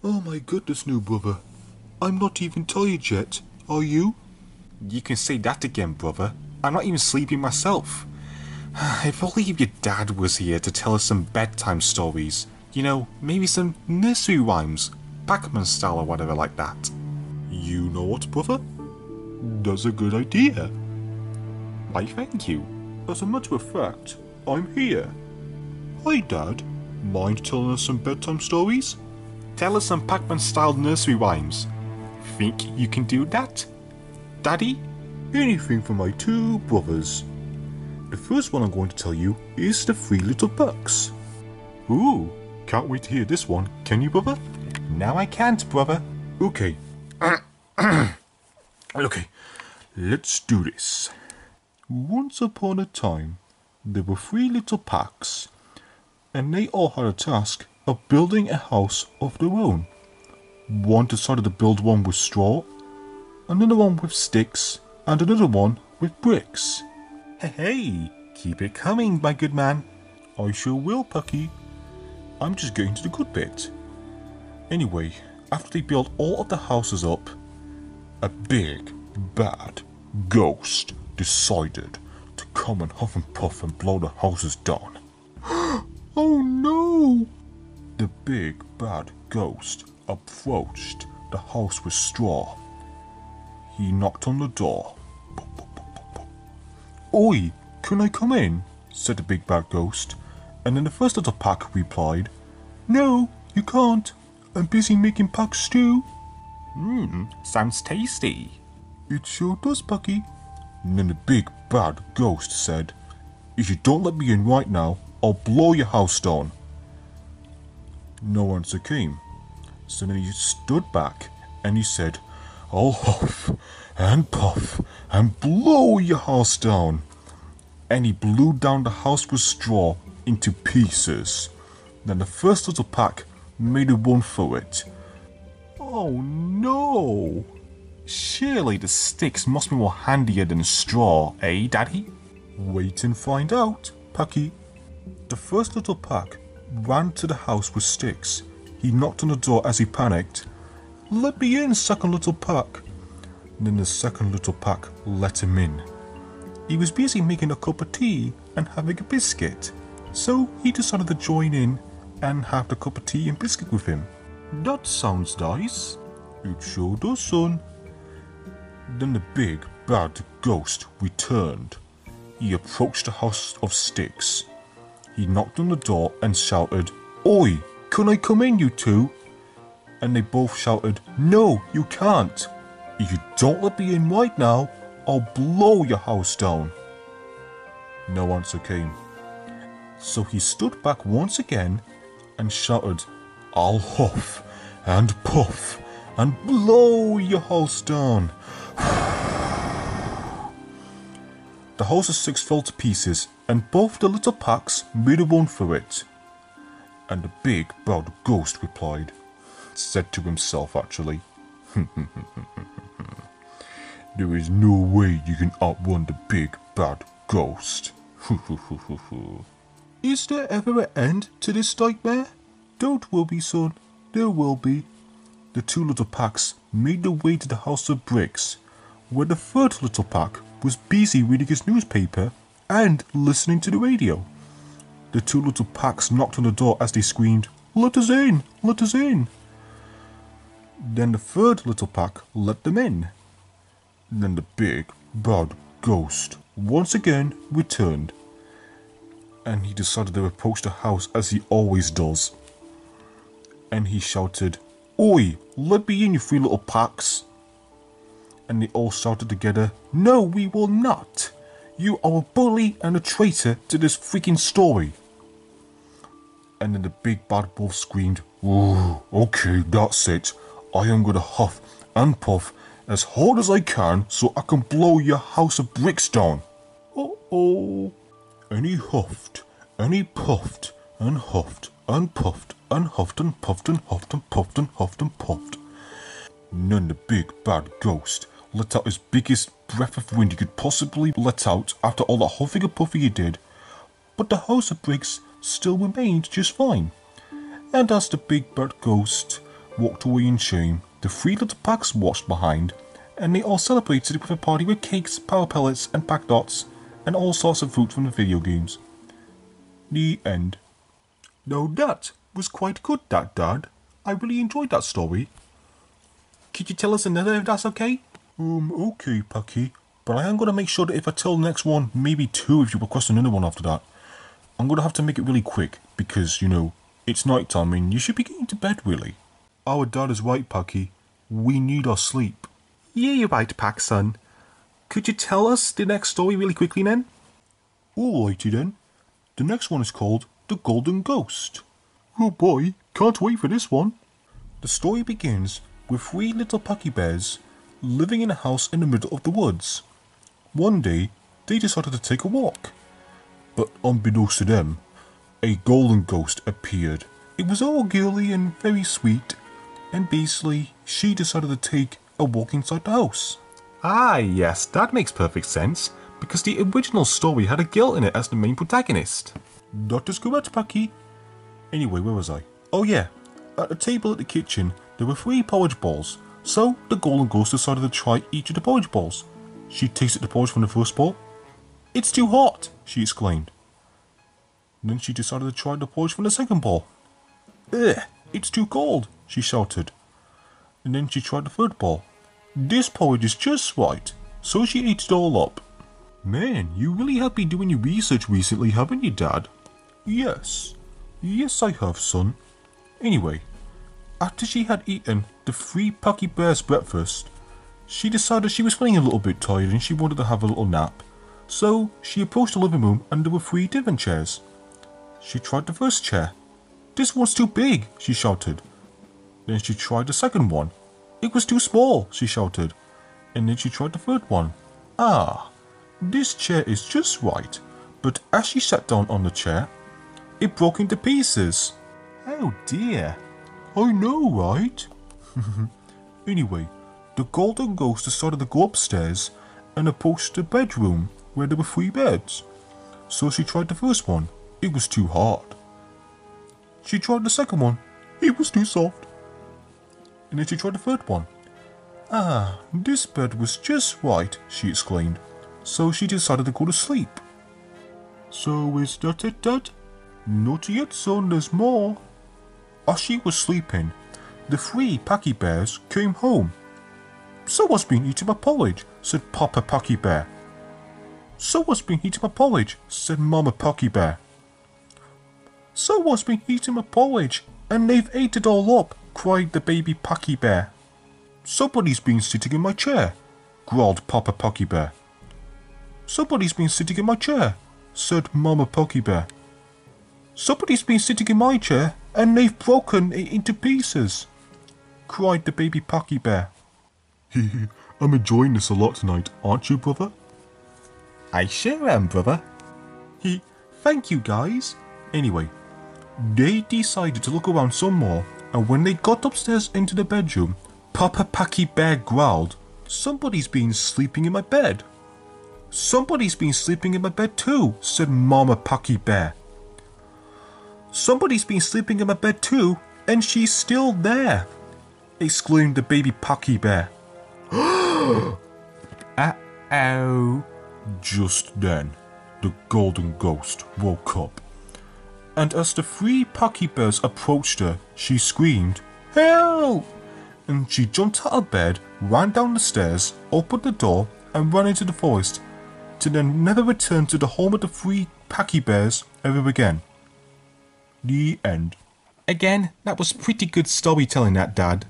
Oh my goodness, new brother. I'm not even tired yet. Are you? You can say that again, brother. I'm not even sleeping myself. If only your dad was here to tell us some bedtime stories. You know, maybe some nursery rhymes, Pac-Man style or whatever like that. You know what, brother? That's a good idea. Why, thank you. As a matter of fact, I'm here. Hi, Dad. Mind telling us some bedtime stories? Tell us some Pac-Man style nursery rhymes. Think you can do that, Daddy? Anything for my two brothers. The first one I'm going to tell you is the Three Little Pucks. Ooh, can't wait to hear this one, can you, brother? Now I can't, brother. Okay. Okay, let's do this. Once upon a time, there were three little Pacs, and they all had a task of building a house of their own. One decided to build one with straw, another one with sticks, and another one with bricks. Hey, keep it coming, my good man. I sure will, Pucky. I'm just getting to the good bit. Anyway, after they built all of the houses up, a big, bad ghost decided to come and huff and puff and blow the houses down. Oh no! The big, bad ghost approached the house with straw. He knocked on the door. Oi, can I come in? Said the big bad ghost. And then the first little Pac replied, No, you can't. I'm busy making Pac stew. Sounds tasty. It sure does, Pucky. And then the big bad ghost said, If you don't let me in right now, I'll blow your house down. No answer came. So then he stood back and he said, I'll huff and puff and blow your house down. And he blew down the house with straw into pieces. Then the first little Pac made a run for it. Oh no! Surely the sticks must be more handier than straw, eh, Daddy? Wait and find out, Pucky. The first little Pac ran to the house with sticks. He knocked on the door as he panicked. Let me in, second little Pac. Then the second little Pac let him in. He was busy making a cup of tea and having a biscuit, so he decided to join in and have the cup of tea and biscuit with him. That sounds nice. It sure does, son. Then the big, bad ghost returned. He approached the house of sticks. He knocked on the door and shouted, Oi, can I come in, you two? And they both shouted, No, you can't. If you don't let me in right now, I'll blow your house down. No answer came. So he stood back once again and shouted, I'll huff and puff and blow your house down. The house of six fell to pieces, and both the little Pacs made a run for it. And the big bad ghost replied, said to himself actually, There is no way you can outrun the big bad ghost. Is there ever an end to this nightmare? Don't worry, son, there will be. The two little Pacs made their way to the house of bricks, where the third little Pac was busy reading his newspaper and listening to the radio. The two little Pacs knocked on the door as they screamed, Let us in! Let us in! Then the third little Pac let them in. Then the big, bad ghost once again returned, and he decided to approach the house as he always does. And he shouted, Oi, let me in, you three little Pacs. And they all shouted together, No, we will not. You are a bully and a traitor to this freaking story. And then the big bad wolf screamed, Oh, okay, that's it. I am going to huff and puff as hard as I can so I can blow your house of bricks down. Uh-oh. And he huffed, and he puffed, and huffed, and puffed, and huffed, and puffed, and huffed, and puffed, and huffed, and puffed. And then the big bad ghost let out his biggest breath of wind he could possibly let out after all the huffing and puffing he did, but the house of bricks still remained just fine. And as the big bad ghost walked away in shame. The three little Pacs watched behind, and they all celebrated with a party with cakes, power pellets, and pack dots, and all sorts of fruit from the video games. The end. Now that was quite good, that, Dad. I really enjoyed that story. Could you tell us another if that's okay? Okay, Packy. But I am going to make sure that if I tell the next one, maybe two if you request another one after that. I'm going to have to make it really quick, because, you know, it's night time and you should be getting to bed, really. Our dad is right, Packy. We need our sleep. Yeah, you're right, Pac-Son. Could you tell us the next story really quickly then? Alrighty then. The next one is called The Golden Ghost. Oh boy, can't wait for this one. The story begins with three little Packy bears living in a house in the middle of the woods. One day, they decided to take a walk. But unbeknownst to them, a golden ghost appeared. It was all girly and very sweet, and basically, she decided to take a walk inside the house. Ah, yes, that makes perfect sense, because the original story had a girl in it as the main protagonist. That is correct, Packy. Anyway, where was I? Oh yeah, at the table at the kitchen, there were 3 porridge balls, so the golden ghost decided to try each of the porridge balls. She tasted the porridge from the first ball. "It's too hot," she exclaimed. Then she decided to try the porridge from the second ball. "Ugh, it's too cold," she shouted. And then she tried the third ball. "This porridge is just right," so she ate it all up. Man, you really have been doing your research recently, haven't you, Dad? Yes. Yes, I have, son. Anyway, after she had eaten the 3 Packy Bears' breakfast, she decided she was feeling a little bit tired and she wanted to have a little nap. So she approached the living room and there were 3 different chairs. She tried the first chair. "This one's too big," she shouted. Then she tried the second one. "It was too small," she shouted. And then she tried the third one. "Ah, this chair is just right." But as she sat down on the chair, it broke into pieces. Oh dear. I know, right? Anyway, the golden ghost decided to go upstairs and approach the bedroom where there were 3 beds. So she tried the first one. It was too hard. She tried the second one. It was too soft. And then she tried the third one. "Ah, this bed was just right," she exclaimed. So she decided to go to sleep. "So is that it, Dad?" "Not yet, son, there's more." As she was sleeping, the 3 Packy Bears came home. "Someone's been eating my porridge," said Papa Packy Bear. "Someone's been eating my porridge," said Mama Packy Bear. "Someone's been eating my porridge, and they've ate it all up," cried the baby Packy Bear. "Somebody's been sitting in my chair," growled Papa Packy Bear. "Somebody's been sitting in my chair," said Mama Packy Bear. "Somebody's been sitting in my chair, and they've broken it into pieces," cried the baby Packy Bear. "I'm enjoying this a lot tonight, aren't you, brother?" "I sure am, brother." Thank you, guys. Anyway, they decided to look around some more, and when they got upstairs into the bedroom, Papa Packy Bear growled, "Somebody's been sleeping in my bed." "Somebody's been sleeping in my bed too," said Mama Packy Bear. "Somebody's been sleeping in my bed too, and she's still there," exclaimed the baby Packy Bear. Uh-oh. Just then, the golden ghost woke up. And as the 3 Packy Bears approached her, she screamed, "Help!" And she jumped out of bed, ran down the stairs, opened the door, and ran into the forest, to then never return to the home of the 3 Packy Bears ever again. The end. Again, that was pretty good storytelling, that, Dad.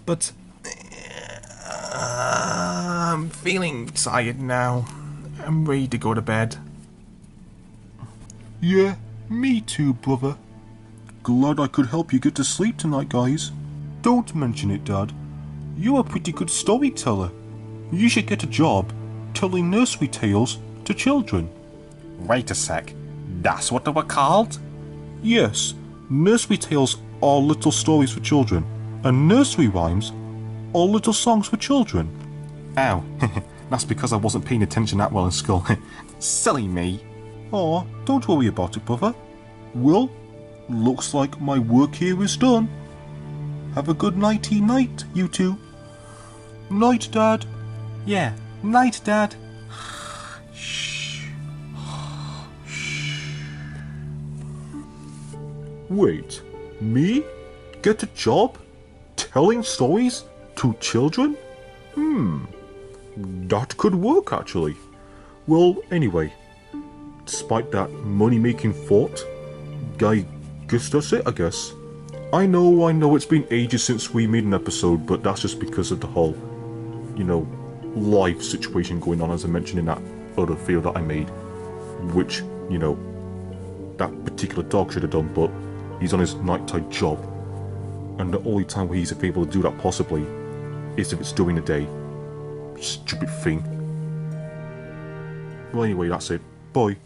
But I'm feeling tired now. I'm ready to go to bed. Yeah, me too, brother. Glad I could help you get to sleep tonight, guys. Don't mention it, Dad. You're a pretty good storyteller. You should get a job telling nursery tales to children. Wait a sec. That's what they were called? Yes, nursery tales are little stories for children, and nursery rhymes are little songs for children. Oh, that's because I wasn't paying attention that well in school. Silly me. Aw, don't worry about it, brother. Well, looks like my work here is done. Have a good nighty night, you two. Night, Dad. Yeah, night, Dad. Wait, me? Get a job? Telling stories to children? That could work actually. Well, anyway, despite that money-making thought, I guess that's it, I guess. I know it's been ages since we made an episode, but that's just because of the whole, life situation going on, as I mentioned in that other video that I made, which, that particular dog should have done, but he's on his nighttime job, and the only time where he's able to do that possibly is if it's during the day. Stupid thing. Well, anyway, that's it. Bye.